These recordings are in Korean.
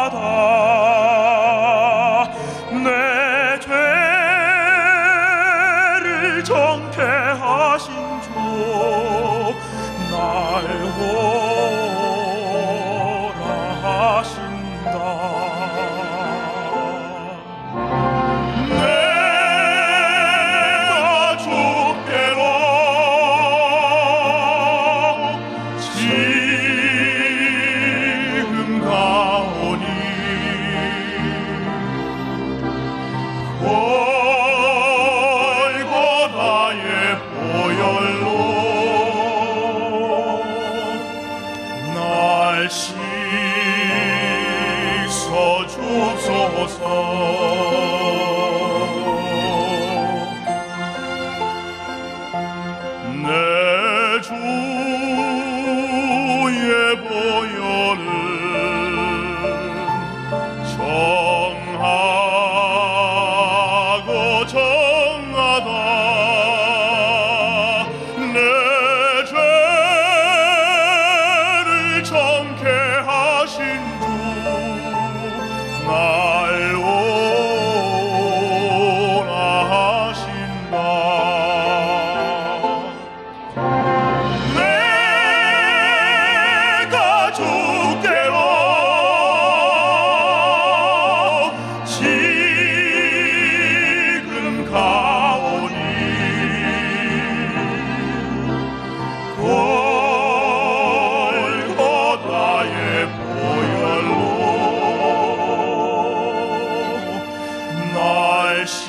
정하다 내 죄를 정케하신 주 날 오라 하신다. 내가 주께로 지금 가오니 골고다의 보혈로 날 씻어 주소서. 내 주의 보혈은 정하고 정하다 내 죄를 정케 하신 주 날 오라 하신다. 내가 주께로 지금 가오니 골고다의 보혈로 날 씻어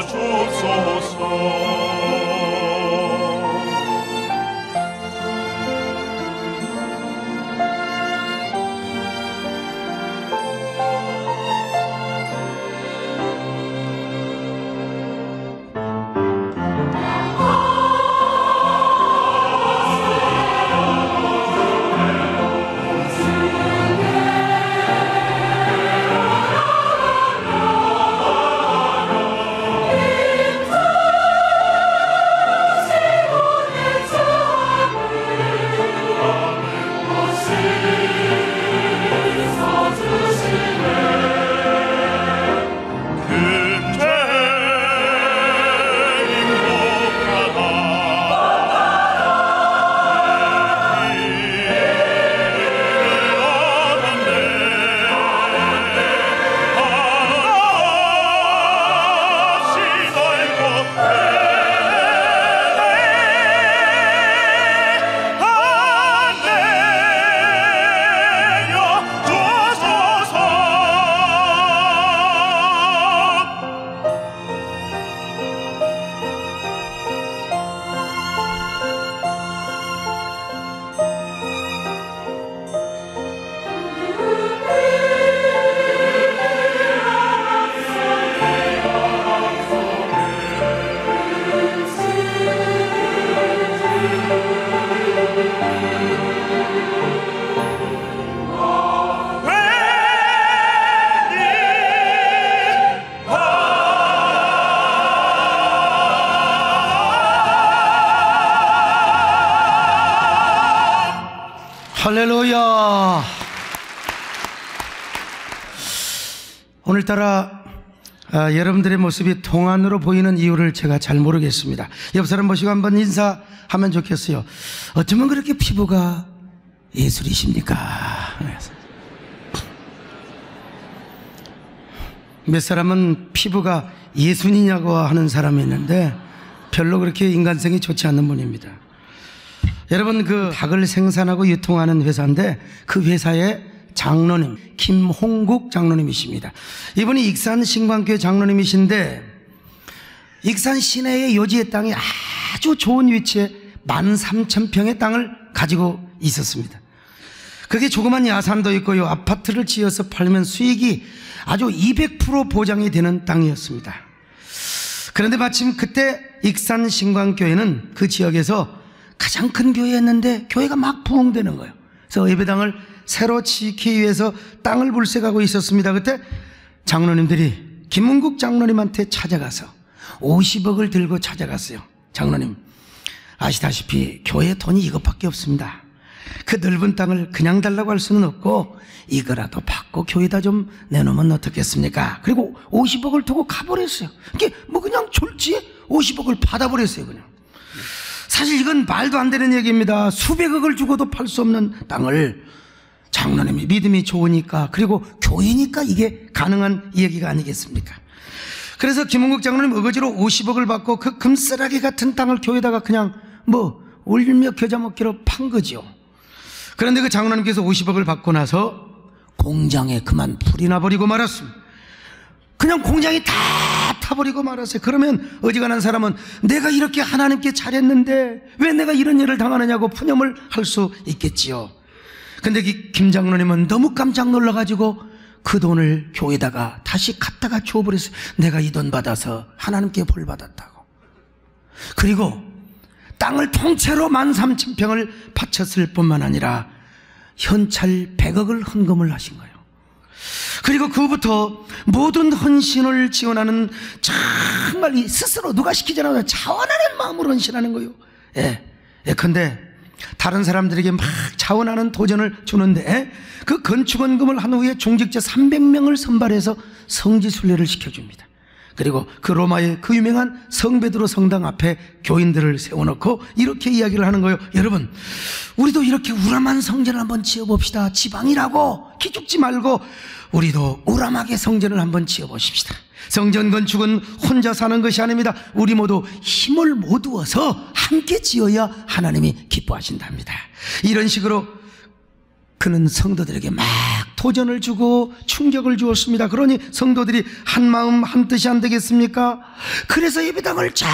주소서. 할렐루야. 오늘따라 여러분들의 모습이 동안으로 보이는 이유를 제가 잘 모르겠습니다. 옆 사람 모시고 한번 인사하면 좋겠어요. 어쩌면 그렇게 피부가 예술이십니까? 몇 사람은 피부가 예순이냐고 하는 사람이 있는데 별로 그렇게 인간성이 좋지 않는 분입니다. 여러분, 그 닭을 생산하고 유통하는 회사인데 그 회사의 장로님 김홍국 장로님이십니다. 이분이 익산 신광교회 장로님이신데 익산 시내의 요지의 땅이 아주 좋은 위치에 13,000평의 땅을 가지고 있었습니다. 그게 조그만 야산도 있고요, 아파트를 지어서 팔면 수익이 아주 200% 보장이 되는 땅이었습니다. 그런데 마침 그때 익산 신광교회는 그 지역에서 가장 큰 교회였는데 교회가 막 부흥되는 거예요. 그래서 예배당을 새로 짓기 위해서 땅을 물색하고 있었습니다. 그때 장로님들이 김문국 장로님한테 찾아가서 50억을 들고 찾아갔어요. 장로님, 아시다시피 교회에 돈이 이것밖에 없습니다. 그 넓은 땅을 그냥 달라고 할 수는 없고 이거라도 받고 교회에다 좀 내놓으면 어떻겠습니까? 그리고 50억을 두고 가버렸어요. 이게 뭐 그냥 졸지에 50억을 받아버렸어요. 그냥. 사실 이건 말도 안 되는 얘기입니다. 수백억을 주고도 팔 수 없는 땅을 장로님이 믿음이 좋으니까, 그리고 교회니까 이게 가능한 얘기가 아니겠습니까? 그래서 김은국 장로님 어거지로 50억을 받고 그 금싸라기 같은 땅을 교회에다가 그냥 뭐 울며 겨자 먹기로 판 거죠. 그런데 그 장로님께서 50억을 받고 나서 공장에 그만 불이 나버리고 말았습니다. 그냥 공장이 다 타버리고 말았어요. 그러면 어지간한 사람은 내가 이렇게 하나님께 잘했는데 왜 내가 이런 일을 당하느냐고 푸념을 할 수 있겠지요. 근데 김 장로님은 너무 깜짝 놀라가지고 그 돈을 교회에다가 다시 갖다가 줘버렸어요. 내가 이 돈 받아서 하나님께 볼 받았다고. 그리고 땅을 통째로 13,000평을 바쳤을 뿐만 아니라 현찰 100억을 헌금을 하신 거예요. 그리고 그 후부터 모든 헌신을 지원하는, 정말 스스로 누가 시키지 않아도 자원하는 마음으로 헌신하는 거예요. 근데 다른 사람들에게 막 자원하는 도전을 주는데 그 건축원금을 한 후에 중직자 300명을 선발해서 성지순례를 시켜줍니다. 그리고 그 로마의 그 유명한 성베드로 성당 앞에 교인들을 세워놓고 이렇게 이야기를 하는 거예요. 여러분, 우리도 이렇게 우람한 성전을 한번 지어봅시다. 지방이라고 기죽지 말고 우리도 우람하게 성전을 한번 지어보십시다. 성전 건축은 혼자 사는 것이 아닙니다. 우리 모두 힘을 모두어서 함께 지어야 하나님이 기뻐하신답니다. 이런 식으로 그는 성도들에게 막 도전을 주고 충격을 주었습니다. 그러니 성도들이 한 마음 한 뜻이 안 되겠습니까? 그래서 예배당을 잘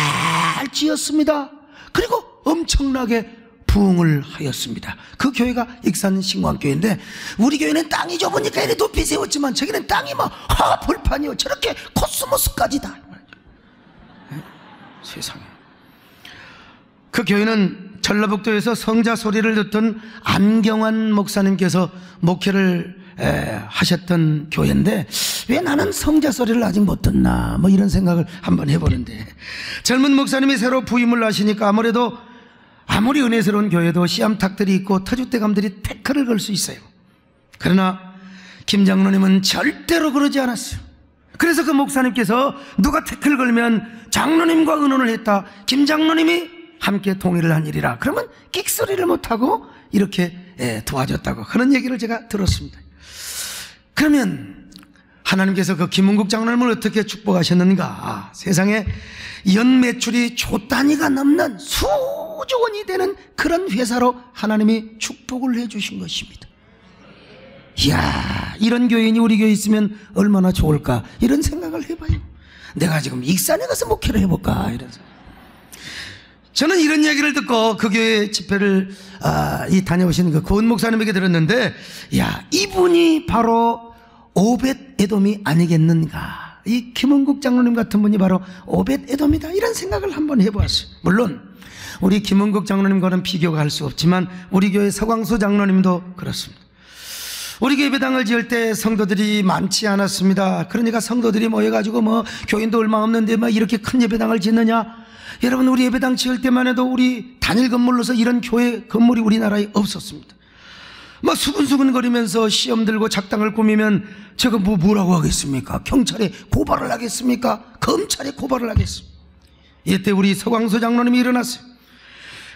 지었습니다. 그리고 엄청나게 부흥을 하였습니다. 그 교회가 익산 신광교회인데, 우리 교회는 땅이 좁으니까 이렇게 높이 세웠지만 저기는 땅이 뭐 벌판이요, 저렇게 코스모스까지다. 세상에. 그 교회는 전라북도에서 성자 소리를 듣던 안경환 목사님께서 목회를 하셨던 교회인데, 왜 나는 성자 소리를 아직 못 듣나 뭐 이런 생각을 한번 해보는데, 젊은 목사님이 새로 부임을 하시니까 아무리 은혜스러운 교회도 씨암탉들이 있고 터줏대감들이 태클을 걸 수 있어요. 그러나 김 장로님은 절대로 그러지 않았어요. 그래서 그 목사님께서 누가 태클 걸면 장로님과 의논을 했다, 김 장로님이 함께 동의를 한 일이라, 그러면 끽소리를 못하고 이렇게 도와줬다고 그런 얘기를 제가 들었습니다. 그러면 하나님께서 그 김은국 장로님을 어떻게 축복하셨는가? 세상에 연 매출이 조 단위가 넘는 수조 원이 되는 그런 회사로 하나님이 축복을 해주신 것입니다. 이야, 이런 교인이 우리 교회에 있으면 얼마나 좋을까, 이런 생각을 해봐요. 내가 지금 익산에 가서 목회를 해볼까, 이래서. 저는 이런 얘기를 듣고 그 교회 집회를 다녀오신 그 고은 목사님에게 들었는데, 야, 이분이 바로 오벳 에돔이 아니겠는가, 이 김은국 장로님 같은 분이 바로 오벳 에돔이다, 이런 생각을 한번 해보았어요. 물론 우리 김은국 장로님과는 비교가 할 수 없지만 우리 교회 서광수 장로님도 그렇습니다. 우리 교회 예배당을 지을 때 성도들이 많지 않았습니다. 그러니까 성도들이 모여가지고 뭐 교인도 얼마 없는데 뭐 이렇게 큰 예배당을 짓느냐. 여러분, 우리 예배당 지을 때만 해도 우리 단일 건물로서 이런 교회 건물이 우리나라에 없었습니다. 막 수근수근거리면서 시험 들고 작당을 꾸미면 제가 뭐라고 하겠습니까? 경찰에 고발을 하겠습니까? 검찰에 고발을 하겠습니까? 이때 우리 서광수 장로님이 일어났어요.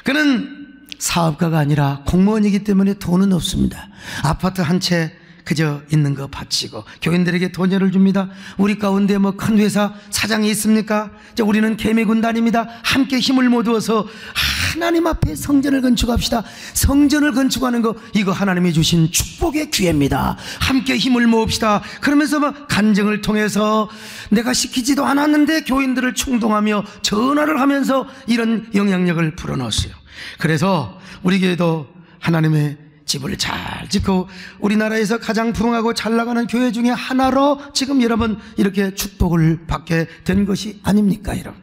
그는 사업가가 아니라 공무원이기 때문에 돈은 없습니다. 아파트 한 채 그저 있는 거 바치고 교인들에게 돈을 줍니다. 우리 가운데 뭐 큰 회사 사장이 있습니까? 우리는 개미군단입니다. 함께 힘을 모두어서 하나님 앞에 성전을 건축합시다. 성전을 건축하는 거, 이거 하나님이 주신 축복의 기회입니다. 함께 힘을 모읍시다. 그러면서 뭐 간증을 통해서 내가 시키지도 않았는데 교인들을 충동하며 전화를 하면서 이런 영향력을 불어넣었어요. 그래서 우리 교회도 하나님의 집을 잘 짓고 우리나라에서 가장 부흥하고 잘 나가는 교회 중에 하나로 지금 여러분 이렇게 축복을 받게 된 것이 아닙니까, 여러분?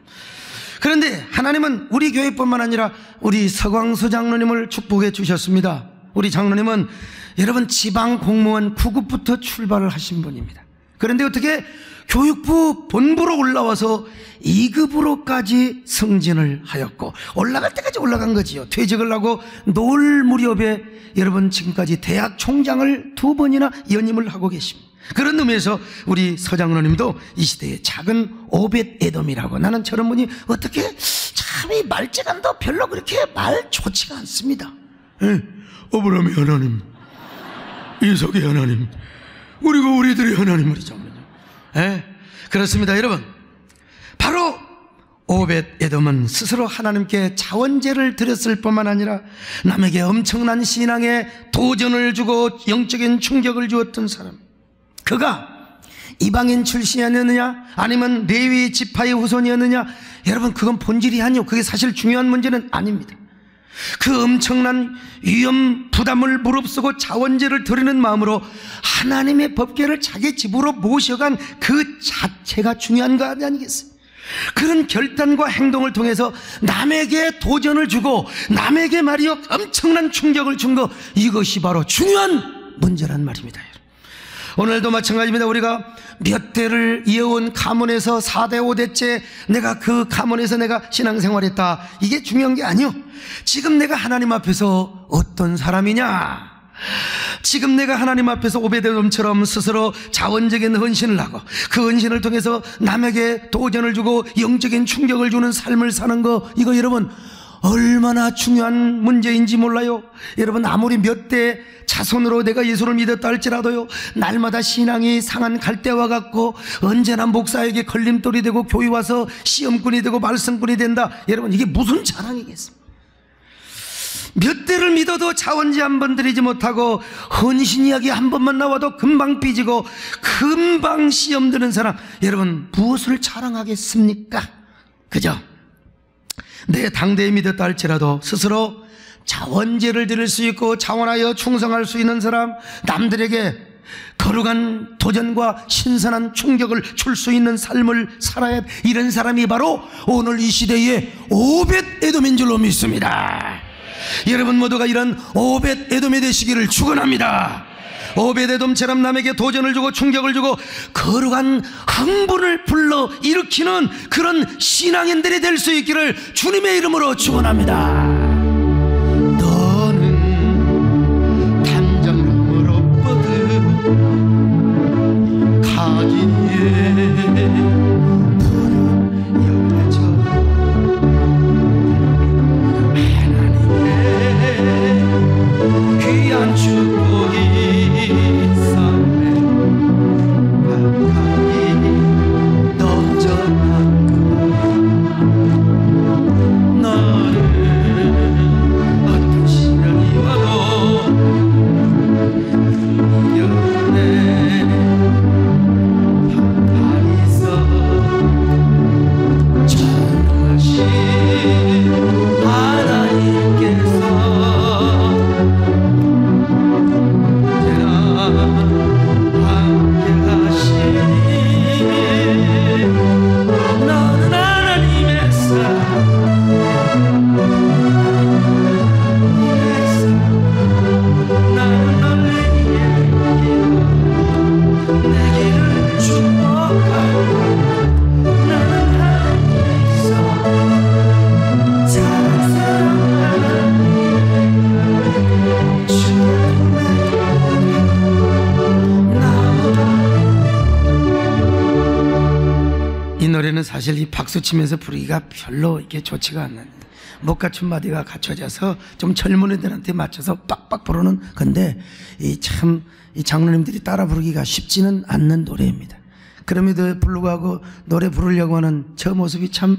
그런데 하나님은 우리 교회뿐만 아니라 우리 서광수 장로님을 축복해 주셨습니다. 우리 장로님은 여러분 지방 공무원 9급부터 출발을 하신 분입니다. 그런데 어떻게 교육부 본부로 올라와서 2급으로까지 승진을 하였고 올라갈 때까지 올라간 거지요. 퇴직을 하고 노을 무렵에 여러분 지금까지 대학 총장을 2번이나 연임을 하고 계십니다. 그런 의미에서 우리 서장로님도 이 시대의 작은 오벳 에돔이라고. 나는 저런 분이 어떻게 참 이 말재간도 별로 그렇게 말 좋지가 않습니다. 아브라함의 하나님, 이삭의 하나님, 그리고 우리들의 하나님이죠. 그렇습니다. 여러분, 바로 오벳 에돔은 스스로 하나님께 자원제를 드렸을 뿐만 아니라 남에게 엄청난 신앙에 도전을 주고 영적인 충격을 주었던 사람. 그가 이방인 출신이었느냐 아니면 레위 지파의 후손이었느냐, 여러분 그건 본질이 아니요, 그게 사실 중요한 문제는 아닙니다. 그 엄청난 위험 부담을 무릅쓰고 자원제를 드리는 마음으로 하나님의 법궤를 자기 집으로 모셔간 그 자체가 중요한 거 아니겠어요? 그런 결단과 행동을 통해서 남에게 도전을 주고 남에게 말이요 엄청난 충격을 준 거, 이것이 바로 중요한 문제란 말입니다. 오늘도 마찬가지입니다. 우리가 몇 대를 이어온 가문에서 4대 5대째 내가 그 가문에서 내가 신앙생활했다, 이게 중요한 게 아니요, 지금 내가 하나님 앞에서 어떤 사람이냐, 지금 내가 하나님 앞에서 오벳에돔처럼 스스로 자원적인 헌신을 하고 그 헌신을 통해서 남에게 도전을 주고 영적인 충격을 주는 삶을 사는 거, 이거 여러분 얼마나 중요한 문제인지 몰라요? 여러분 아무리 몇 대 자손으로 내가 예수를 믿었다 할지라도요, 날마다 신앙이 상한 갈대와 같고 언제나 목사에게 걸림돌이 되고 교회 와서 시험꾼이 되고 말씀꾼이 된다, 여러분 이게 무슨 자랑이겠습니까? 몇 대를 믿어도 자원제 한 번 드리지 못하고 헌신 이야기 한 번만 나와도 금방 삐지고 금방 시험 드는 사람, 여러분 무엇을 자랑하겠습니까? 그죠? 내 당대에 믿었다 할지라도 스스로 자원제를 드릴 수 있고 자원하여 충성할 수 있는 사람, 남들에게 거룩한 도전과 신선한 충격을 줄 수 있는 삶을 살아야, 이런 사람이 바로 오늘 이 시대의 오벳 에돔인 줄로 믿습니다. 여러분 모두가 이런 오벳 에돔이 되시기를 축원합니다. 오벳 에돔처럼 남에게 도전을 주고 충격을 주고 거룩한 흥분을 불러 일으키는 그런 신앙인들이 될 수 있기를 주님의 이름으로 축원합니다. 너는 담장으로 뻗은 가지에 귀한 축복이 있었네. 가까이 넘쳐났고 너는 어떤 시련이 와도 이겨내. 바다에서 전하신 하나님께서 사실 이 박수 치면서 부르기가 별로 이게 좋지가 않는, 목 갖춘 마디가 갖춰져서 좀 젊은 애들한테 맞춰서 빡빡 부르는 건데, 이 장로님들이 따라 부르기가 쉽지는 않는 노래입니다. 그럼에도 불구하고 노래 부르려고 하는 저 모습이 참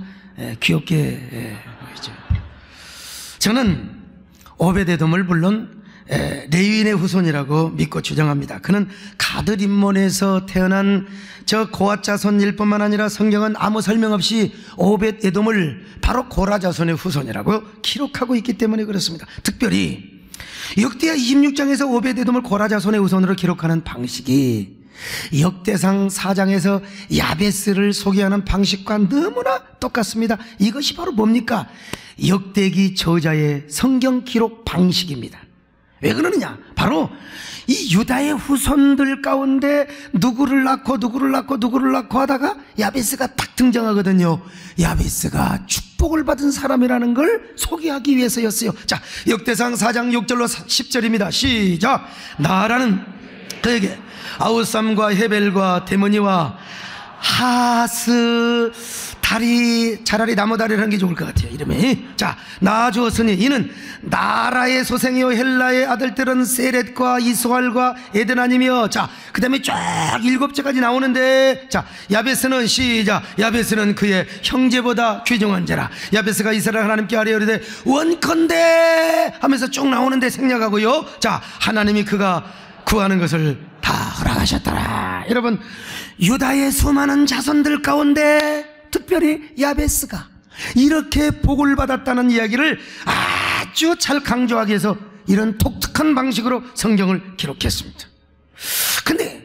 귀엽게 보이죠. 저는 오벳 에돔을 물론 레위인의 후손이라고 믿고 주장합니다. 그는 가드 림몬에서 태어난 저 고앗 자손일 뿐만 아니라 성경은 아무 설명 없이 오벳 에돔을 바로 고라 자손의 후손이라고 기록하고 있기 때문에 그렇습니다. 특별히 역대하 26장에서 오벳 에돔을 고라 자손의 후손으로 기록하는 방식이 역대상 4장에서 야베스를 소개하는 방식과 너무나 똑같습니다. 이것이 바로 뭡니까? 역대기 저자의 성경 기록 방식입니다. 왜 그러느냐? 바로 이 유다의 후손들 가운데 누구를 낳고 하다가 야베스가 딱 등장하거든요. 야베스가 축복을 받은 사람이라는 걸 소개하기 위해서였어요. 자, 역대상 4장 6절로 10절입니다. 시작. 나라는 그에게 아우삼과 헤벨과 데모니와 하스 다리, 차라리 나무다리라는 게 좋을 것 같아요, 이름이. 자, 낳아주었으니 이는 나라의 소생이요 헬라의 아들들은 세렛과 이스활과 에드나님이요. 자, 그 다음에 쫙 7제까지 나오는데, 자, 야베스는 시작. 야베스는 그의 형제보다 귀중한 자라. 야베스가 이스라엘 하나님께 아뢰오르되 원컨대 하면서 쭉 나오는데 생략하고요. 자, 하나님이 그가 구하는 것을 다 허락하셨더라. 여러분, 유다의 수많은 자손들 가운데 특별히 야베스가 이렇게 복을 받았다는 이야기를 아주 잘 강조하기 위해서 이런 독특한 방식으로 성경을 기록했습니다. 근데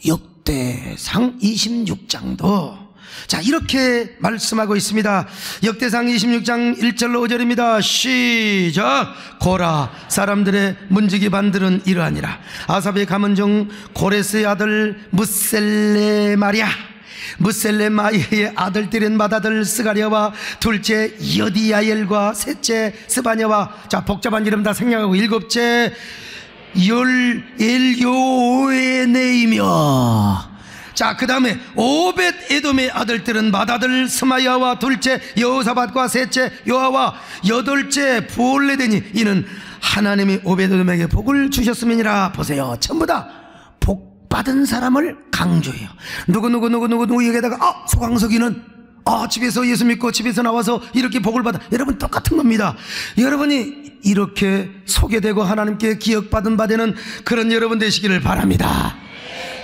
역대상 26장도 자, 이렇게 말씀하고 있습니다. 역대상 26장 1절로 5절입니다. 시작. 고라 사람들의 문지기 반들은 이러하니라. 아삽의 가문중 고레스의 아들 무셀레마리아, 무셀레마이의 아들들은 마다들 스가랴와 둘째 여디야엘과 셋째 스바냐와, 자, 복잡한 이름 다 생략하고, 일곱째 열엘요에네이며, 자, 그 다음에 오벳 에돔의 아들들은 맏아들 스마야와 둘째 여호사밧과 셋째 요아와 여덟째 부올레데니 이는 하나님이 오벳 에돔에게 복을 주셨음이니라. 보세요, 전부 다 복 받은 사람을 강조해요. 누구 여기다가 소강석이는 집에서 예수 믿고 집에서 나와서 이렇게 복을 받아. 여러분, 똑같은 겁니다. 여러분이 이렇게 소개되고 하나님께 기억받은 바 되는 그런 여러분 되시기를 바랍니다.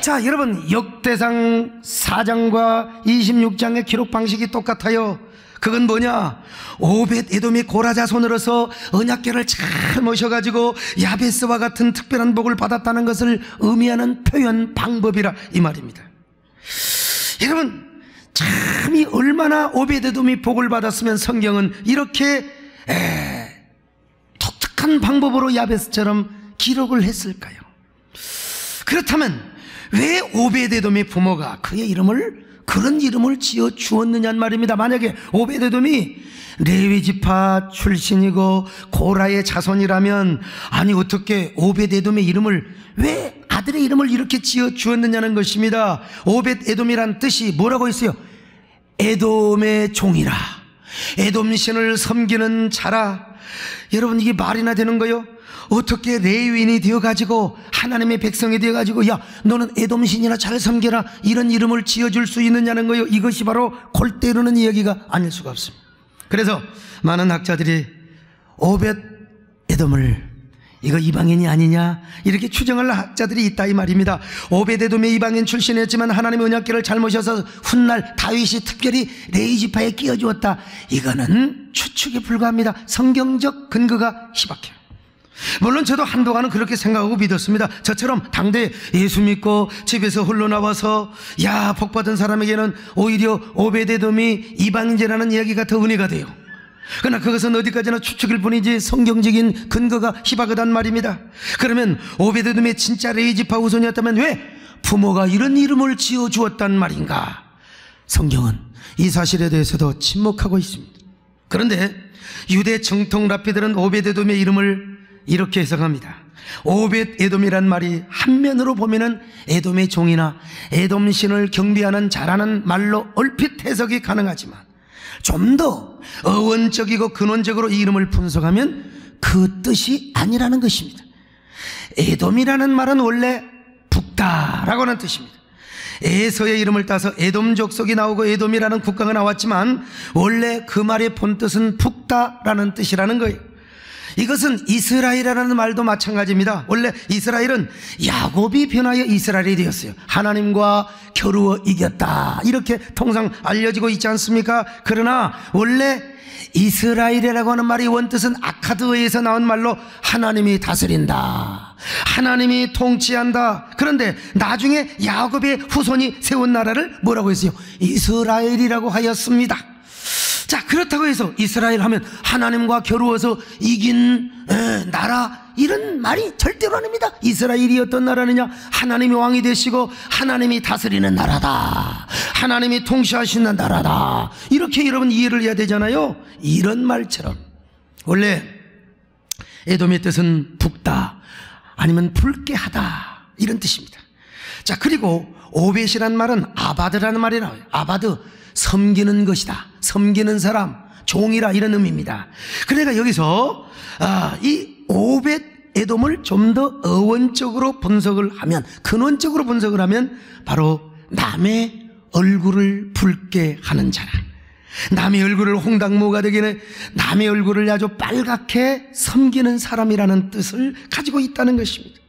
자, 여러분, 역대상 4장과 26장의 기록 방식이 똑같아요. 그건 뭐냐? 오벳 에돔이 고라 자손으로서 언약궤를 잘 모셔가지고 야베스와 같은 특별한 복을 받았다는 것을 의미하는 표현 방법이라 이 말입니다. 여러분, 참이 얼마나 오벳 에돔이 복을 받았으면 성경은 이렇게 독특한 방법으로 야베스처럼 기록을 했을까요? 그렇다면 왜 오벳에돔의 부모가 그의 이름을, 그런 이름을 지어 주었느냐는 말입니다. 만약에 오벳에돔이 레위지파 출신이고 고라의 자손이라면, 아니 어떻게 오벳에돔의 이름을, 왜 아들의 이름을 이렇게 지어 주었느냐는 것입니다. 오벳에돔이란 뜻이 뭐라고 했어요? 에돔의 종이라, 에돔 신을 섬기는 자라. 여러분, 이게 말이나 되는 거요? 어떻게 레위인이 되어가지고 하나님의 백성이 되어가지고 야, 너는 에돔 신이나 잘 섬겨라, 이런 이름을 지어줄 수 있느냐는 거요. 이것이 바로 골 때리는 이야기가 아닐 수가 없습니다. 그래서 많은 학자들이 오벳 에돔을 이거 이방인이 아니냐 이렇게 추정할 학자들이 있다 이 말입니다. 오벳 에돔의 이방인 출신이었지만 하나님의 언약궤를 잘 모셔서 훗날 다윗이 특별히 레위지파에 끼워주었다. 이거는 추측에 불과합니다. 성경적 근거가 희박해요. 물론 저도 한동안은 그렇게 생각하고 믿었습니다. 저처럼 당대 예수 믿고 집에서 홀로 나와서 야, 복받은 사람에게는 오히려 오벳에돔이 이방인이라는 이야기가 더 은혜가 돼요. 그러나 그것은 어디까지나 추측일 뿐이지 성경적인 근거가 희박하단 말입니다. 그러면 오벳에돔의 진짜 레위지파 후손이었다면 왜 부모가 이런 이름을 지어주었단 말인가? 성경은 이 사실에 대해서도 침묵하고 있습니다. 그런데 유대 정통 랍비들은 오벳에돔의 이름을 이렇게 해석합니다. 오벳 에돔이란 말이 한면으로 보면은 에돔의 종이나 에돔 신을 경배하는 자라는 말로 얼핏 해석이 가능하지만 좀 더 어원적이고 근원적으로 이 이름을 분석하면 그 뜻이 아니라는 것입니다. 에돔이라는 말은 원래 북다라고 하는 뜻입니다. 에서의 이름을 따서 에돔 족속이 나오고 에돔이라는 국가가 나왔지만 원래 그 말의 본뜻은 북다라는 뜻이라는 거예요. 이것은 이스라엘이라는 말도 마찬가지입니다. 원래 이스라엘은 야곱이 변하여 이스라엘이 되었어요. 하나님과 겨루어 이겼다, 이렇게 통상 알려지고 있지 않습니까? 그러나 원래 이스라엘이라고 하는 말이 원뜻은 아카드어에서 나온 말로 하나님이 다스린다, 하나님이 통치한다. 그런데 나중에 야곱의 후손이 세운 나라를 뭐라고 했어요? 이스라엘이라고 하였습니다. 자, 그렇다고 해서 이스라엘 하면 하나님과 겨루어서 이긴 나라, 이런 말이 절대로 아닙니다. 이스라엘이 어떤 나라느냐? 하나님이 왕이 되시고 하나님이 다스리는 나라다, 하나님이 통치하시는 나라다, 이렇게 여러분 이해를 해야 되잖아요. 이런 말처럼 원래 에돔의 뜻은 붓다 아니면 붉게 하다, 이런 뜻입니다. 자, 그리고 오벳이란 말은 아바드라는 말이 나와요. 아바드, 섬기는 것이다, 섬기는 사람, 종이라, 이런 의미입니다. 그러니까 여기서 이 오벳 에돔을 좀 더 어원적으로 분석을 하면, 근원적으로 분석을 하면 바로 남의 얼굴을 붉게 하는 자라, 남의 얼굴을 홍당무가 되기는 남의 얼굴을 아주 빨갛게 섬기는 사람이라는 뜻을 가지고 있다는 것입니다.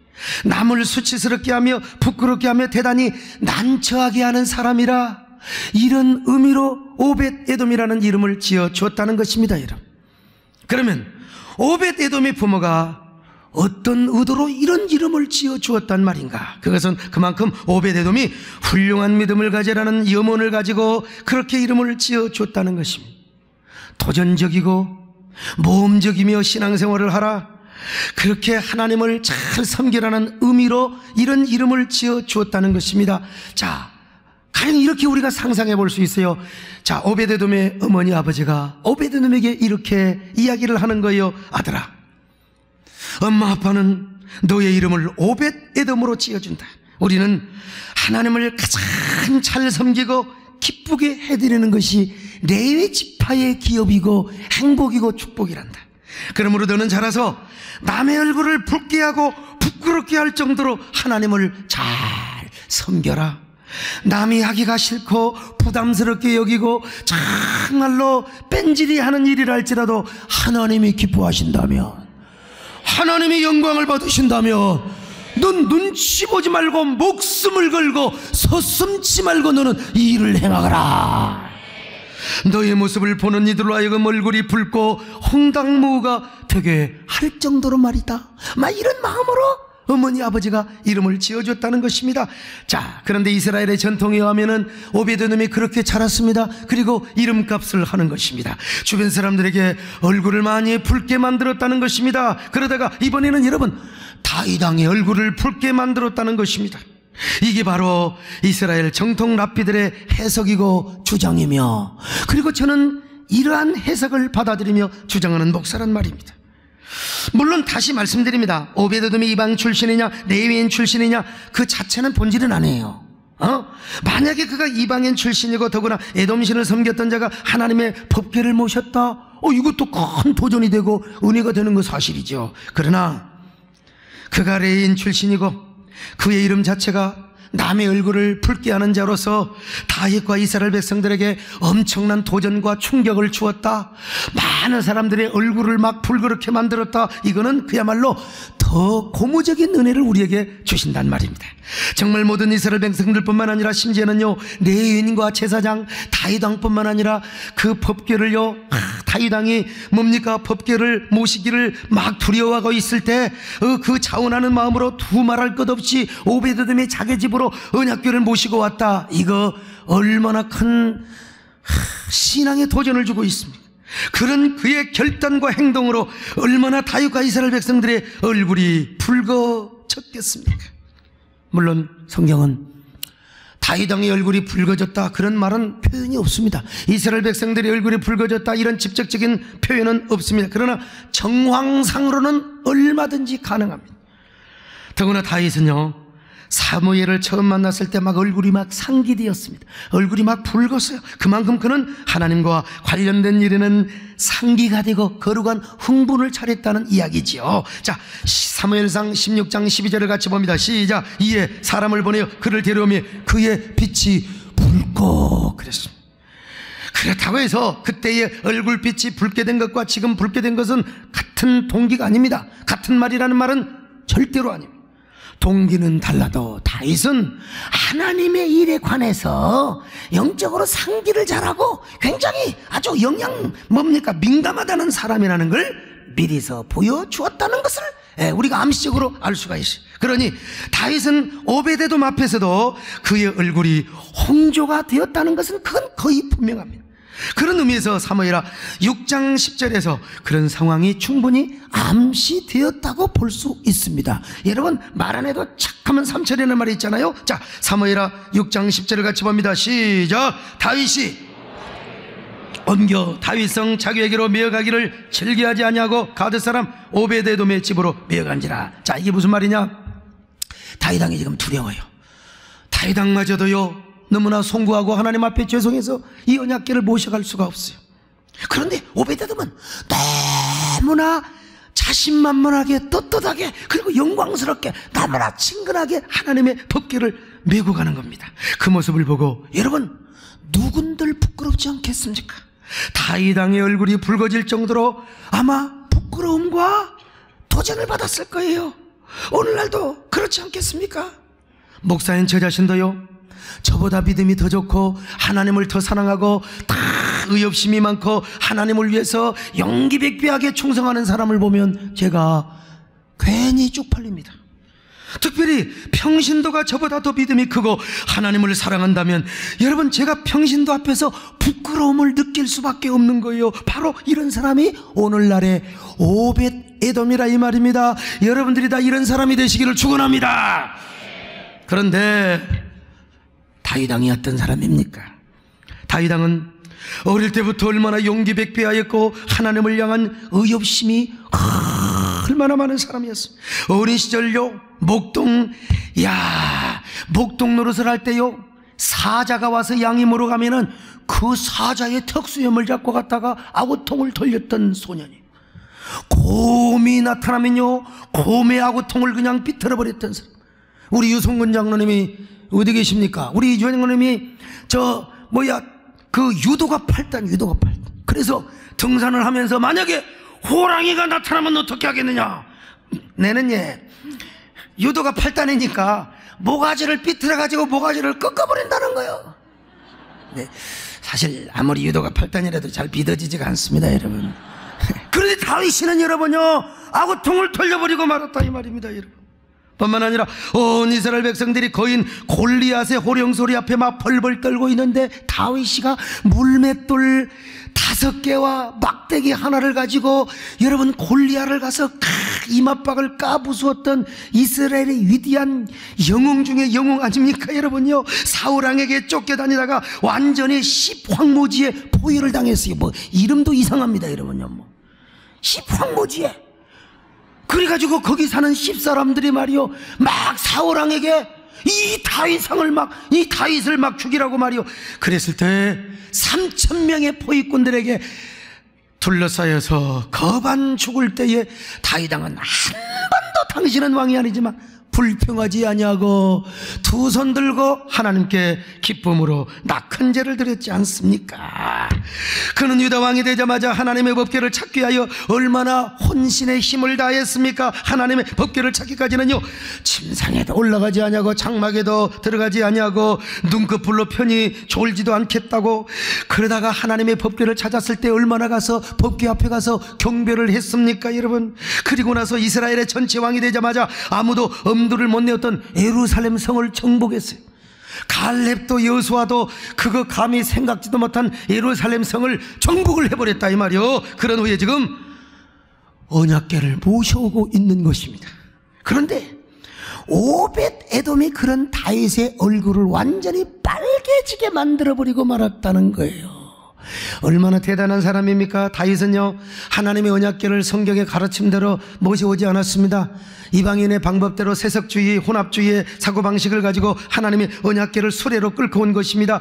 남을 수치스럽게 하며 부끄럽게 하며 대단히 난처하게 하는 사람이라, 이런 의미로 오벳 에돔이라는 이름을 지어 주었다는 것입니다, 여러분. 그러면 오벳 에돔의 부모가 어떤 의도로 이런 이름을 지어 주었단 말인가? 그것은 그만큼 오벳 에돔이 훌륭한 믿음을 가지라는 염원을 가지고 그렇게 이름을 지어 주었다는 것입니다. 도전적이고 모험적이며 신앙생활을 하라, 그렇게 하나님을 잘 섬기라는 의미로 이런 이름을 지어 주었다는 것입니다. 자, 가령 이렇게 우리가 상상해 볼 수 있어요. 자, 오벳 에돔의 어머니 아버지가 오벳 에돔에게 이렇게 이야기를 하는 거예요. 아들아, 엄마 아빠는 너의 이름을 오벳 에돔으로 지어준다. 우리는 하나님을 가장 잘 섬기고 기쁘게 해드리는 것이 레위 지파의 기업이고 행복이고 축복이란다. 그러므로 너는 자라서 남의 얼굴을 붉게 하고 부끄럽게 할 정도로 하나님을 잘 섬겨라. 남이 하기가 싫고 부담스럽게 여기고 정말로 뺀질이 하는 일이라 할지라도 하나님이 기뻐하신다면, 하나님이 영광을 받으신다면 넌 눈치 보지 말고 목숨을 걸고 서슴지 말고 너는 이 일을 행하거라. 너의 모습을 보는 이들로 하여금 얼굴이 붉고 홍당무가 되게 할 정도로 말이다. 막 이런 마음으로 어머니 아버지가 이름을 지어줬다는 것입니다. 자, 그런데 이스라엘의 전통에 의하면은 오벳 에돔이 그렇게 자랐습니다. 그리고 이름값을 하는 것입니다. 주변 사람들에게 얼굴을 많이 붉게 만들었다는 것입니다. 그러다가 이번에는 여러분 다윗 왕의 얼굴을 붉게 만들었다는 것입니다. 이게 바로 이스라엘 정통 랍비들의 해석이고 주장이며, 그리고 저는 이러한 해석을 받아들이며 주장하는 목사란 말입니다. 물론 다시 말씀드립니다. 오벳 에돔이 이방 출신이냐 레위인 출신이냐 그 자체는 본질은 아니에요. 만약에 그가 이방인 출신이고 더구나 에돔신을 섬겼던 자가 하나님의 법궤를 모셨다, 이것도 큰 도전이 되고 은혜가 되는 거 사실이죠. 그러나 그가 레위인 출신이고 그의 이름 자체가 남의 얼굴을 붉게 하는 자로서 다윗과 이스라엘 백성들에게 엄청난 도전과 충격을 주었다, 많은 사람들의 얼굴을 막 붉게 만들었다, 이거는 그야말로 더 고무적인 은혜를 우리에게 주신단 말입니다. 정말 모든 이스라엘 백성들뿐만 아니라 심지어는요 레위인과 제사장 다윗 왕뿐만 아니라 그 법궤를요, 다윗 왕이 뭡니까 법궤를 모시기를 막 두려워하고 있을 때 그 자원하는 마음으로 두말할 것 없이 오벳 에돔이 자기 집으로 언약궤를 모시고 왔다. 이거 얼마나 큰 신앙의 도전을 주고 있습니다. 그런 그의 결단과 행동으로 얼마나 다윗과 이스라엘 백성들의 얼굴이 붉어졌겠습니까? 물론 성경은 다윗 왕의 얼굴이 붉어졌다 그런 말은 표현이 없습니다. 이스라엘 백성들의 얼굴이 붉어졌다 이런 직접적인 표현은 없습니다. 그러나 정황상으로는 얼마든지 가능합니다. 더구나 다윗은요 사무엘을 처음 만났을 때 막 얼굴이 막 상기되었습니다. 얼굴이 막 붉었어요. 그만큼 그는 하나님과 관련된 일에는 상기가 되고 거룩한 흥분을 차렸다는 이야기지요. 자, 사무엘상 16장 12절을 같이 봅니다. 시작. 이에 사람을 보내어 그를 데려오며 그의 빛이 붉고 그랬습니다. 그렇다고 해서 그때의 얼굴빛이 붉게 된 것과 지금 붉게 된 것은 같은 동기가 아닙니다. 같은 말이라는 말은 절대로 아닙니다. 동기는 달라도 다윗은 하나님의 일에 관해서 영적으로 상기를 잘하고 굉장히 아주 민감하다는 사람이라는 걸 미리서 보여주었다는 것을 우리가 암시적으로 알 수가 있어요. 그러니 다윗은 오벳 에돔 앞에서도 그의 얼굴이 홍조가 되었다는 것은 그건 거의 분명합니다. 그런 의미에서 사무엘하 6장 10절에서 그런 상황이 충분히 암시되었다고 볼 수 있습니다. 여러분, 말 안 해도 착하면 삼천이라는 말이 있잖아요. 자, 사무엘하 6장 10절을 같이 봅니다. 시작. 다윗이 옮겨 다윗성 자기에게로 메어가기를 즐겨하지 아니하고 가드 사람 오베드에돔의 집으로 메어간지라. 자, 이게 무슨 말이냐? 다윗 왕이 지금 두려워요. 다윗 왕마저도요 너무나 송구하고 하나님 앞에 죄송해서 이 언약궤를 모셔갈 수가 없어요. 그런데 오베드에돔은 너무나 자신만만하게 떳떳하게 그리고 영광스럽게 너무나 친근하게 하나님의 법궤를 메고 가는 겁니다. 그 모습을 보고 여러분, 누군들 부끄럽지 않겠습니까? 다윗 왕의 얼굴이 붉어질 정도로 아마 부끄러움과 도전을 받았을 거예요. 오늘날도 그렇지 않겠습니까? 목사인 저 자신도요, 저보다 믿음이 더 좋고 하나님을 더 사랑하고 다 의협심이 많고 하나님을 위해서 영기백비하게 충성하는 사람을 보면 제가 괜히 쪽팔립니다. 특별히 평신도가 저보다 더 믿음이 크고 하나님을 사랑한다면 여러분, 제가 평신도 앞에서 부끄러움을 느낄 수밖에 없는 거예요. 바로 이런 사람이 오늘날의 오벳에돔이라 이 말입니다. 여러분들이 다 이런 사람이 되시기를 축원합니다. 그런데 다윗 왕이 어떤 사람입니까? 다윗 왕은 어릴 때부터 얼마나 용기백배하였고 하나님을 향한 의협심이 얼마나 많은 사람이었어요. 어린 시절요 목동 노릇을 할 때요 사자가 와서 양이 물어가면은 그 사자의 턱수염을 잡고 갔다가 아구통을 돌렸던 소년이, 곰이 나타나면요 곰의 아구통을 그냥 비틀어버렸던 사람. 우리 유성근 장로님이 어디 계십니까? 우리 장로님이 그 유도가 8단. 그래서 등산을 하면서 만약에 호랑이가 나타나면 어떻게 하겠느냐? 내는 유도가 8단이니까 모가지를 비틀어가지고 모가지를 꺾어버린다는 거예요. 네, 사실 아무리 유도가 8단이라도 잘 믿어지지가 않습니다, 여러분. 그런데 다윗이는 여러분요 아구통을 돌려버리고 말았다 이 말입니다, 여러분. 뿐만 아니라 온 이스라엘 백성들이 거인 골리앗의 호령소리 앞에 막 벌벌 떨고 있는데 다윗이가 물맷돌 5개와 막대기 하나를 가지고 여러분 골리앗을 가서 이맛박을 까부수었던 이스라엘의 위대한 영웅 중에 영웅 아닙니까, 여러분요? 사울왕에게 쫓겨다니다가 완전히 십황모지에 포위를 당했어요. 이름도 이상합니다, 여러분요. 십황모지에. 그래가지고 거기 사는 10사람들이 말이요 막 사울왕에게 이 다윗을 막 죽이라고 말이요. 그랬을 때 3,000명의 포위꾼들에게 둘러싸여서 거반 죽을 때에 다윗 왕은 한 번도 당신은 왕이 아니지만 불평하지 아니하고 두 손 들고 하나님께 기쁨으로 나 큰 죄를 드렸지 않습니까? 그는 유다 왕이 되자마자 하나님의 법궤를 찾기 위하여 얼마나 혼신의 힘을 다했습니까? 하나님의 법궤를 찾기까지는요 침상에도 올라가지 아니하고 장막에도 들어가지 아니하고 눈꺼풀로 편히 졸지도 않겠다고. 그러다가 하나님의 법궤를 찾았을 때 얼마나 가서 법궤 앞에 가서 경배를 했습니까, 여러분? 그리고 나서 이스라엘의 전체 왕이 되자마자 아무도 엄두를 못 내었던 예루살렘 성을 정복했어요. 갈렙도 여호수아도 그거 감히 생각지도 못한 예루살렘 성을 정복을 해버렸다 이 말이요. 그런 후에 지금 언약궤를 모셔오고 있는 것입니다. 그런데 오벳에돔이 그런 다윗의 얼굴을 완전히 빨개지게 만들어버리고 말았다는 거예요. 얼마나 대단한 사람입니까? 다윗은요 하나님의 언약궤를 성경의 가르침대로 모셔오지 않았습니다. 이방인의 방법대로 세속주의, 혼합주의의 사고방식을 가지고 하나님의 언약궤를 수레로 끌고 온 것입니다.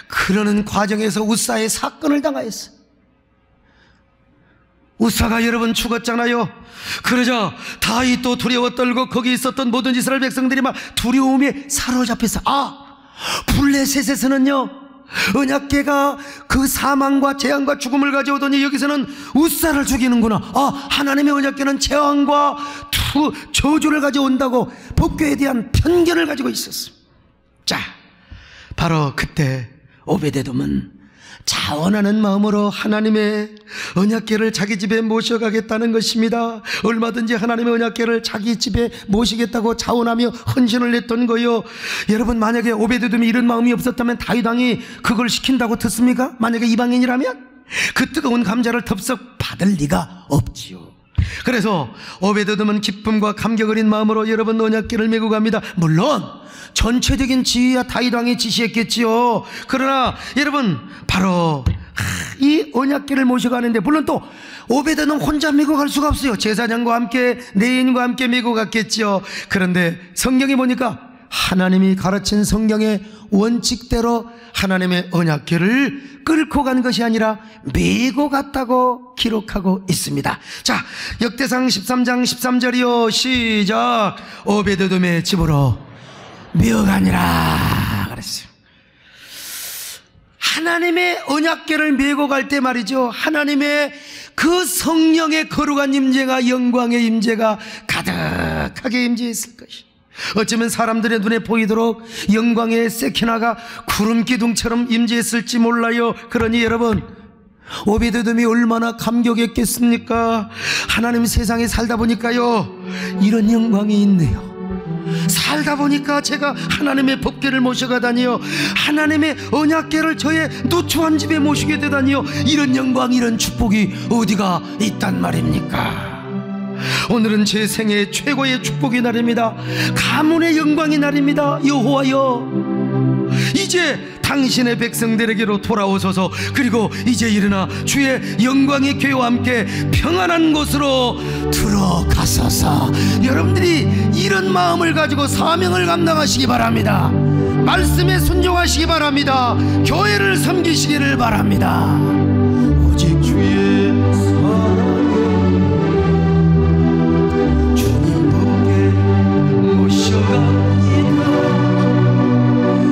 그러는 과정에서 우사의 사건을 당하였어요. 우사가 여러분 죽었잖아요. 그러자 다윗도 두려워 떨고 거기 있었던 모든 이스라엘 백성들이 막 두려움에 사로잡혀서 블레셋에서는요 언약궤가 그 사망과 재앙과 죽음을 가져오더니 여기서는 우사를 죽이는구나. 하나님의 언약궤는 재앙과 저주를 가져온다고 법궤에 대한 편견을 가지고 있었어요. 자, 바로 그때 오벳에돔은 자원하는 마음으로 하나님의 언약궤를 자기 집에 모셔가겠다는 것입니다. 얼마든지 하나님의 언약궤를 자기 집에 모시겠다고 자원하며 헌신을 했던 거요. 여러분, 만약에 오베데돔이 이런 마음이 없었다면 다윗 왕이 그걸 시킨다고 듣습니까? 만약에 이방인이라면 그 뜨거운 감자를 덥석 받을 리가 없지요. 그래서 오베데돔은 기쁨과 감격 어린 마음으로 여러분 언약궤를 메고 갑니다. 물론 전체적인 지휘야 다윗 왕이 지시했겠지요. 그러나 여러분, 바로 이 언약궤를 모셔가는데, 물론 또 오베데돔 혼자 메고 갈 수가 없어요. 제사장과 함께, 레인과 함께 메고 갔겠지요. 그런데 성경에 보니까 하나님이 가르친 성경의 원칙대로 하나님의 언약궤를 끌고 간 것이 아니라 메고 갔다고 기록하고 있습니다. 자, 역대상 13장 13절이요 시작. 오베데돔의 집으로 메어가니라 그랬어요. 하나님의 언약궤를 메고 갈 때 말이죠, 하나님의 그 성령의 거룩한 임재가, 영광의 임재가 가득하게 임재했을 것이, 어쩌면 사람들의 눈에 보이도록 영광의 세키나가 구름 기둥처럼 임재했을지 몰라요. 그러니 여러분, 오베데돔이 얼마나 감격했겠습니까? 하나님 세상에 살다 보니까요, 이런 영광이 있네요. 살다 보니까 제가 하나님의 법궤를 모셔가다니요, 하나님의 언약궤를 저의 누추한 집에 모시게 되다니요, 이런 영광, 이런 축복이 어디가 있단 말입니까? 오늘은 제 생애 최고의 축복의 날입니다. 가문의 영광의 날입니다. 여호와여, 이제 당신의 백성들에게로 돌아오소서. 그리고 이제 일어나 주의 영광의 궤와 함께 평안한 곳으로 들어가소서. 여러분들이 이런 마음을 가지고 사명을 감당하시기 바랍니다. 말씀에 순종하시기 바랍니다. 교회를 섬기시기를 바랍니다. 오직 주의 사랑에 주님 법궤 모셔갑니다.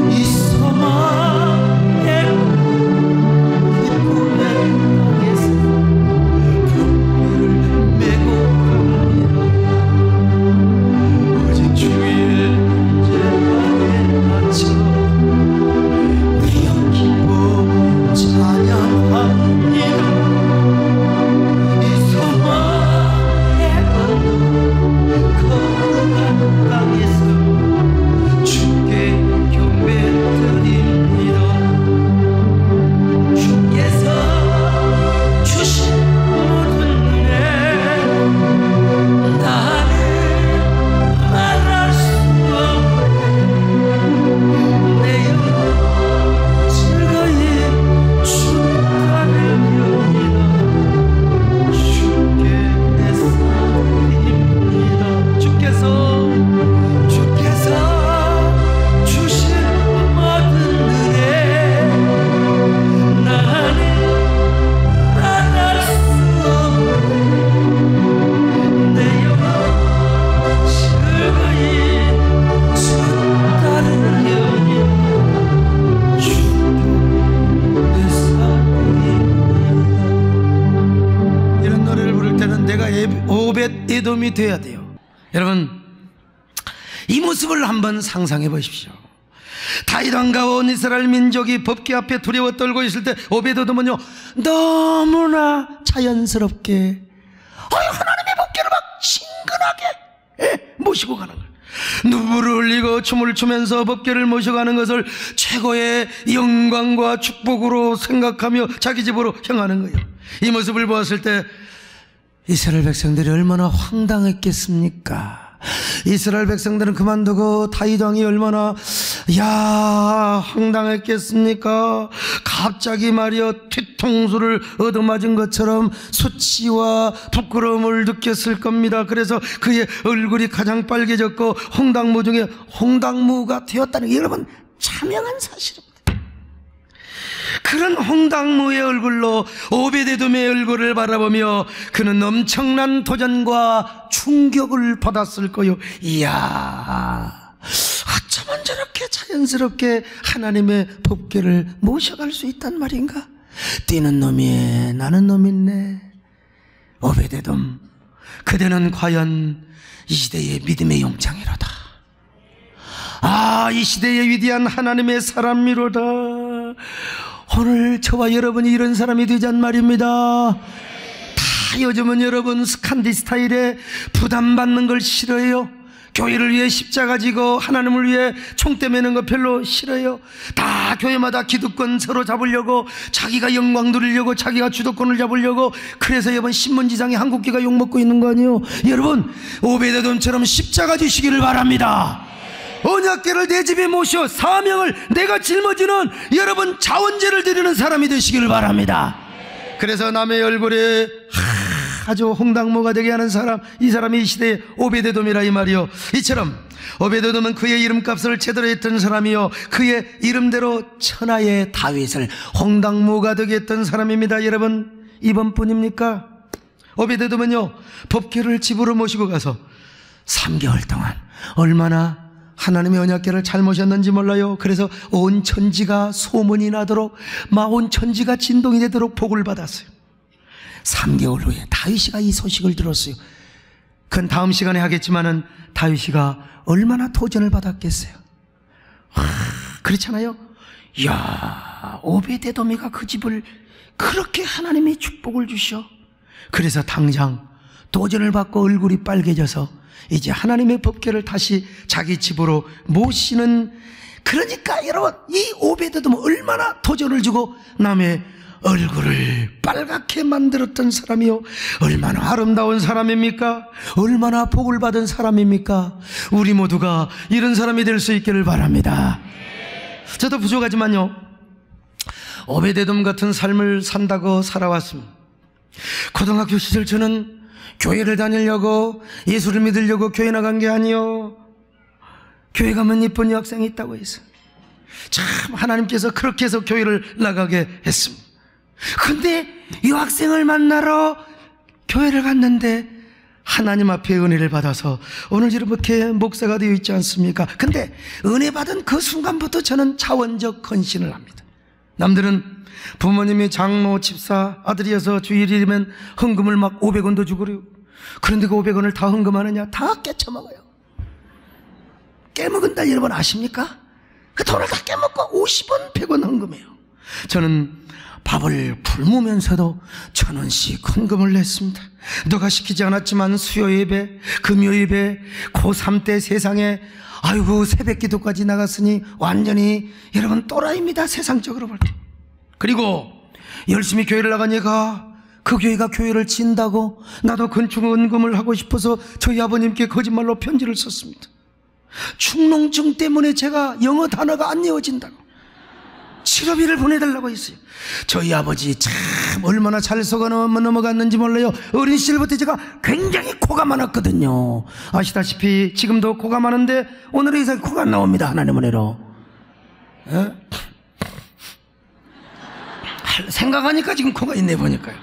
이 소망의 기쁨의 땅에서 법궤를 메고 갑니다. 오직 주의 제안에 갇혀 내 기뻐 찬양합니다. 이 소망의 언덕 거룩한 땅에서 주께 경배드립니다. 주께서 주신 모든 은혜 나는 말할 수 없네. 내 영혼 즐거이 축하드립니다. 주께 내 삶입니다. 주께서 주신 모든 은혜 나는 말할 수 없네. 내 영혼 즐거이 축하드립니다. 주께 내 삶입니다. 이런 노래를 부를 때는 내가 오벳에돔이 돼야 돼요. 여러분, 이 모습을 한번 상상해 보십시오. 다윗 왕과 온 이스라엘 민족이 법궤 앞에 두려워 떨고 있을 때 오베데돔은요, 너무나 자연스럽게 하나님의 법궤를 막 친근하게 모시고 가는 거예요. 눈물을 흘리고 춤을 추면서 법궤를 모셔가는 것을 최고의 영광과 축복으로 생각하며 자기 집으로 향하는 거예요. 이 모습을 보았을 때 이스라엘 백성들이 얼마나 황당했겠습니까? 이스라엘 백성들은 그만두고 다윗 왕이 얼마나 황당했겠습니까? 갑자기 말이여 뒤통수를 얻어맞은 것처럼 수치와 부끄러움을 느꼈을 겁니다. 그래서 그의 얼굴이 가장 빨개졌고 홍당무 중에 홍당무가 되었다는 게 여러분 자명한 사실입니다. 그런 홍당무의 얼굴로 오베데돔의 얼굴을 바라보며 그는 엄청난 도전과 충격을 받았을 거요. 이야, 어쩌면 저렇게 자연스럽게 하나님의 법궤를 모셔갈 수 있단 말인가? 뛰는 놈이 나는 놈이네. 오베데돔, 그대는 과연 이 시대의 믿음의 용창이로다. 이 시대의 위대한 하나님의 사람이로다. 오늘 저와 여러분이 이런 사람이 되잔 말입니다. 다 요즘은 여러분 스칸디 스타일에 부담받는 걸 싫어해요. 교회를 위해 십자가 지고 하나님을 위해 총대 매는 거 별로 싫어요. 다 교회마다 기득권 서로 잡으려고, 자기가 영광 누리려고, 자기가 주도권을 잡으려고. 그래서 여러분 신문지상에 한국교가 욕먹고 있는 거 아니에요? 여러분 오베데돔처럼 십자가 지시기를 바랍니다. 언약궤를 내 집에 모셔 사명을 내가 짊어지는 여러분 자원제를 드리는 사람이 되시기를 바랍니다. 그래서 남의 얼굴에 아주 홍당무가 되게 하는 사람, 이 사람이 이 시대의 오베데돔이라 이 말이요. 이처럼 오베데돔은 그의 이름값을 제대로 했던 사람이요, 그의 이름대로 천하의 다윗을 홍당무가 되게 했던 사람입니다. 여러분 이번뿐입니까? 오베데돔은요 법궤를 집으로 모시고 가서 3개월 동안 얼마나 하나님의 언약궤를 잘 모셨는지 몰라요. 그래서 온 천지가 소문이 나도록, 막 온 천지가 진동이 되도록 복을 받았어요. 3개월 후에 다윗이가 이 소식을 들었어요. 그건 다음 시간에 하겠지만은 다윗이가 얼마나 도전을 받았겠어요. 그렇잖아요. 이야, 오베데돔이가 그 집을 그렇게 하나님이 축복을 주셔. 그래서 당장 도전을 받고 얼굴이 빨개져서 이제 하나님의 법궤를 다시 자기 집으로 모시는, 그러니까 여러분 이 오베데돔은 얼마나 도전을 주고 남의 얼굴을 빨갛게 만들었던 사람이요, 얼마나 아름다운 사람입니까? 얼마나 복을 받은 사람입니까? 우리 모두가 이런 사람이 될 수 있기를 바랍니다. 저도 부족하지만요 오베데돔 같은 삶을 산다고 살아왔습니다. 고등학교 시절 저는 교회를 다니려고, 예수를 믿으려고 교회 나간 게 아니요, 교회 가면 이쁜 여학생이 있다고 해서 참 하나님께서 그렇게 해서 교회를 나가게 했습니다. 근데 여학생을 만나러 교회를 갔는데 하나님 앞에 은혜를 받아서 오늘 이렇게 목사가 되어 있지 않습니까? 근데 은혜 받은 그 순간부터 저는 자원적 헌신을 합니다. 남들은 부모님이 장로, 집사, 아들이어서 주일이면 헌금을 막 500원도 주고 그래요. 그런데 그 500원을 다 헌금하느냐? 다 깨쳐먹어요. 깨먹은다 여러분 아십니까? 그 돈을 다 깨먹고 50원, 100원 헌금해요. 저는 밥을 굶으면서도 1,000원씩 헌금을 냈습니다. 누가 시키지 않았지만 수요 예배, 금요 예배, 고3 때 세상에 아이고 새벽 기도까지 나갔으니 완전히 여러분 또라이입니다, 세상적으로 볼 때. 그리고 열심히 교회를 나가니까 그 교회가 교회를 진다고 나도 건축 헌금을 하고 싶어서 저희 아버님께 거짓말로 편지를 썼습니다. 축농증 때문에 제가 영어 단어가 안 외워진다고 치료비를 보내달라고 했어요. 저희 아버지 참 얼마나 잘 속아 넘어갔는지 몰라요. 어린 시절부터 제가 굉장히 코가 많았거든요. 아시다시피 지금도 코가 많은데 오늘은 이상 코가 안 나옵니다, 하나님 은혜로. 생각하니까 지금 코가 있네 보니까요.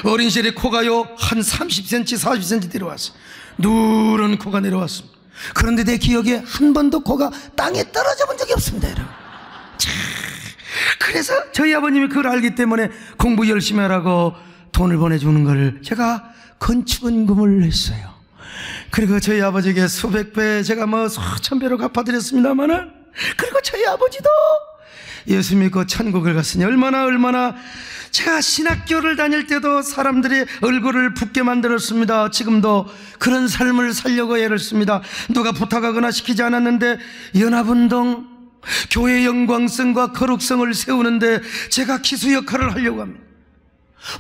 어린 시절에 코가요 한 30cm 40cm 내려왔어요. 누런 코가 내려왔습니다. 그런데 내 기억에 한 번도 코가 땅에 떨어져 본 적이 없습니다, 여러분. 그래서 저희 아버님이 그걸 알기 때문에 공부 열심히 하라고 돈을 보내주는 걸 제가 건축헌금을 했어요. 그리고 저희 아버지에게 수백 배, 제가 뭐 수천 배로 갚아드렸습니다만은, 그리고 저희 아버지도 예수 믿고 천국을 갔으니 얼마나 제가 신학교를 다닐 때도 사람들이 얼굴을 붓게 만들었습니다. 지금도 그런 삶을 살려고 애를 씁니다. 누가 부탁하거나 시키지 않았는데 연합운동, 교회의 영광성과 거룩성을 세우는데 제가 기수 역할을 하려고 합니다.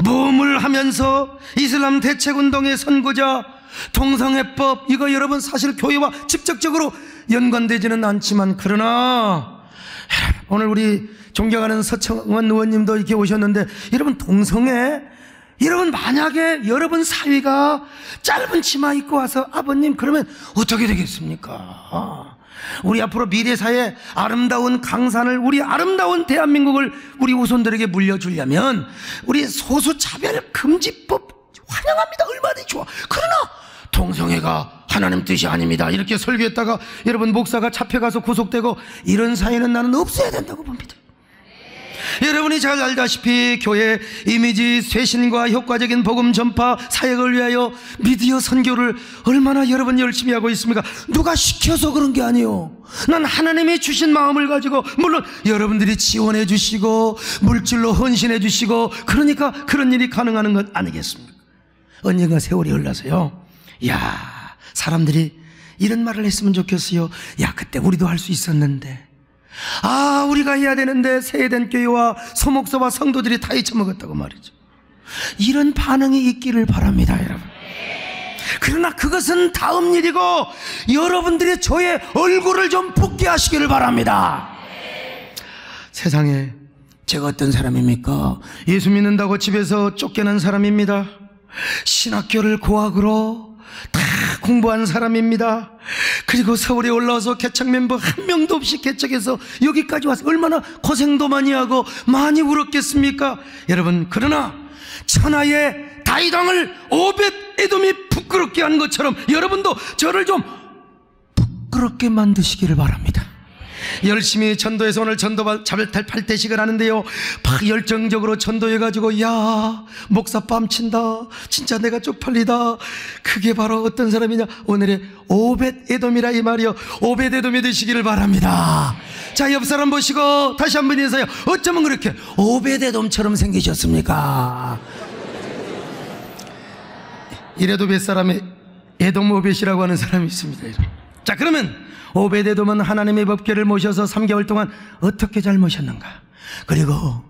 모험을 하면서 이슬람 대책운동의 선구자, 동성애법, 이거 여러분 사실 교회와 직접적으로 연관되지는 않지만, 그러나 오늘 우리 존경하는 서청원 의원님도 이렇게 오셨는데, 여러분 동성애, 여러분 만약에 여러분 사위가 짧은 치마 입고 와서 아버님 그러면 어떻게 되겠습니까? 우리 앞으로 미래사회 아름다운 강산을, 우리 아름다운 대한민국을 우리 후손들에게 물려주려면 우리 소수차별금지법 환영합니다. 얼마든지 좋아. 그러나 동성애가 하나님 뜻이 아닙니다, 이렇게 설교했다가 여러분 목사가 잡혀가서 구속되고 이런 사회는 나는 없어야 된다고 봅니다. 여러분이 잘 알다시피 교회 이미지 쇄신과 효과적인 복음 전파 사역을 위하여 미디어 선교를 얼마나 여러분 열심히 하고 있습니까? 누가 시켜서 그런 게 아니에요. 난 하나님이 주신 마음을 가지고, 물론 여러분들이 지원해 주시고 물질로 헌신해 주시고, 그러니까 그런 일이 가능한 것 아니겠습니까? 언젠가 세월이 흘러서요, 야, 사람들이 이런 말을 했으면 좋겠어요. 야, 그때 우리도 할 수 있었는데, 아, 우리가 해야 되는데 세해된 교회와 소목사와 성도들이 다 잊혀먹었다고 말이죠. 이런 반응이 있기를 바랍니다, 여러분. 그러나 그것은 다음 일이고, 여러분들이 저의 얼굴을 좀 붓게 하시기를 바랍니다. 세상에 제가 어떤 사람입니까? 예수 믿는다고 집에서 쫓겨난 사람입니다. 신학교를 고학으로 다 공부한 사람입니다. 그리고 서울에 올라와서 개척 멤버 한 명도 없이 개척해서 여기까지 와서 얼마나 고생도 많이 하고 많이 울었겠습니까? 여러분, 그러나 천하의 다윗왕을 오벳 에돔이 부끄럽게 한 것처럼 여러분도 저를 좀 부끄럽게 만드시기를 바랍니다. 열심히 전도해서 오늘 전도 자발탈 8대식을 하는데요, 막 열정적으로 전도해가지고, 야, 목사 뺨친다, 진짜 내가 쪽팔리다. 그게 바로 어떤 사람이냐? 오늘의 오벳 에돔이라 이 말이요. 오벳 에돔이 되시기를 바랍니다. 자, 옆 사람 보시고 다시 한번 인사해요. 어쩌면 그렇게 오벳 에돔처럼 생기셨습니까? 이래도 몇 사람이 에돔 오벳이라고 하는 사람이 있습니다. 자, 그러면 오벳 에돔은 하나님의 법궤를 모셔서 3개월 동안 어떻게 잘 모셨는가? 그리고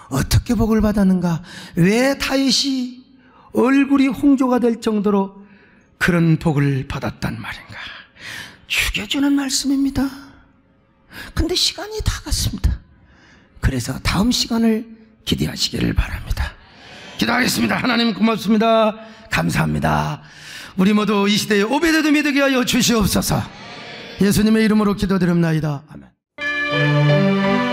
어떻게 복을 받았는가? 왜 다윗이 얼굴이 홍조가 될 정도로 그런 복을 받았단 말인가? 죽여주는 말씀입니다. 근데 시간이 다 갔습니다. 그래서 다음 시간을 기대하시기를 바랍니다. 기도하겠습니다. 하나님 고맙습니다. 감사합니다. 우리 모두 이 시대에 오벳 에돔이 되게 하여 주시옵소서. 예수님의 이름으로 기도드립나이다. 아멘.